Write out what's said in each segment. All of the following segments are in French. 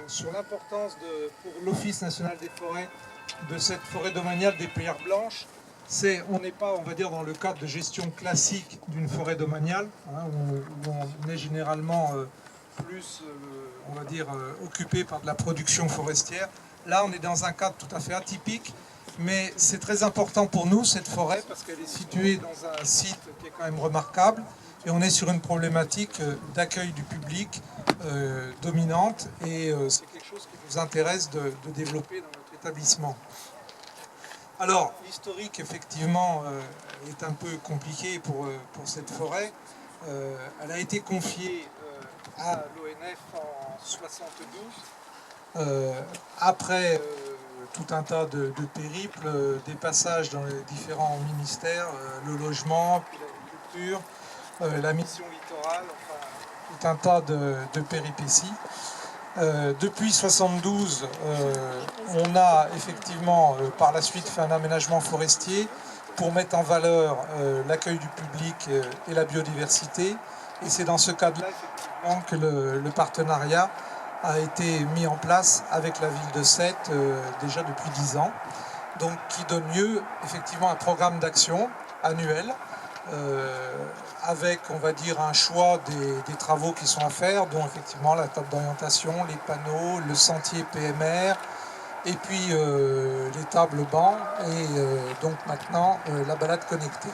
sur l'importance pour l'Office national des forêts de cette forêt domaniale des Pierres Blanches. On n'est pas, on va dire, dans le cadre de gestion classique d'une forêt domaniale, hein, où on est généralement plus, on va dire, occupé par de la production forestière. Là, on est dans un cadre tout à fait atypique, mais c'est très important pour nous, cette forêt, parce qu'elle est située dans un site qui est quand même remarquable, et on est sur une problématique d'accueil du public dominante, et c'est quelque chose qui nous intéresse de développer dans notre établissement. Alors, l'historique, effectivement, est un peu compliqué pour cette forêt. Elle a été confiée à l'ONF en 1972, après tout un tas de périples, des passages dans les différents ministères, le logement, puis l'agriculture, la mission littorale, enfin, tout un tas de péripéties. Depuis 1972, on a effectivement par la suite fait un aménagement forestier pour mettre en valeur l'accueil du public et la biodiversité. Et c'est dans ce cadre-là effectivement que le partenariat a été mis en place avec la ville de Sète déjà depuis 10 ans. Donc qui donne lieu effectivement à un programme d'action annuel avec, on va dire, un choix des travaux qui sont à faire, dont effectivement la table d'orientation, les panneaux, le sentier PMR, et puis les tables bancs, et donc maintenant la balade connectée.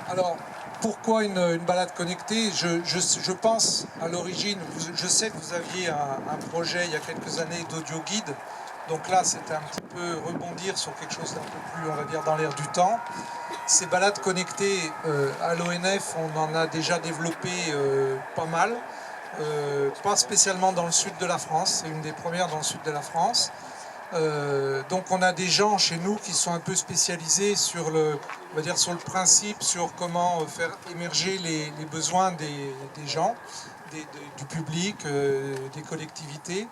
Alors, pourquoi une balade connectée ? Je pense à l'origine, je sais que vous aviez un projet il y a quelques années d'audio guide. Donc là, c'était un petit peu rebondir sur quelque chose d'un peu plus, on va dire, dans l'air du temps. Ces balades connectées à l'ONF, on en a déjà développé pas mal. Pas spécialement dans le sud de la France, c'est une des premières dans le sud de la France. Donc on a des gens chez nous qui sont un peu spécialisés sur on va dire, sur le principe, sur comment faire émerger les besoins des gens, du public, des collectivités.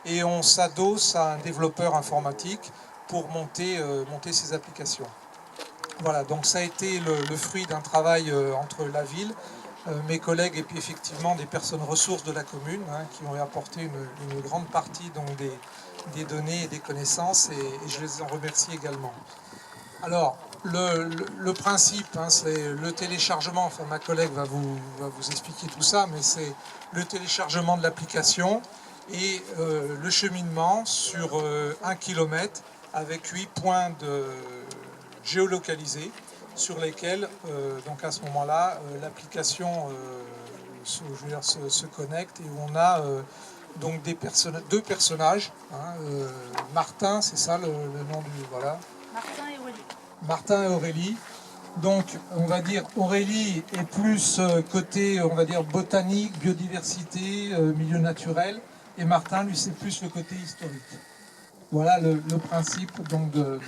Et on s'adosse à un développeur informatique pour monter ces applications. Voilà, donc ça a été le fruit d'un travail entre la ville, mes collègues et puis effectivement des personnes ressources de la commune, hein, qui ont apporté une grande partie donc, des données et des connaissances, et je les en remercie également. Alors, le principe, hein, c'est le téléchargement, enfin ma collègue va vous expliquer tout ça, mais c'est le téléchargement de l'application et le cheminement sur 1 km avec 8 points géolocalisés sur lesquels, donc à ce moment-là, l'application se connecte, et où on a donc deux personnages, hein, Martin, c'est ça le nom du... Voilà. Martin et Aurélie. Martin et Aurélie. Donc, on va dire, Aurélie est plus côté, on va dire, botanique, biodiversité, milieu naturel, et Martin, lui, c'est plus le côté historique. Voilà le principe donc de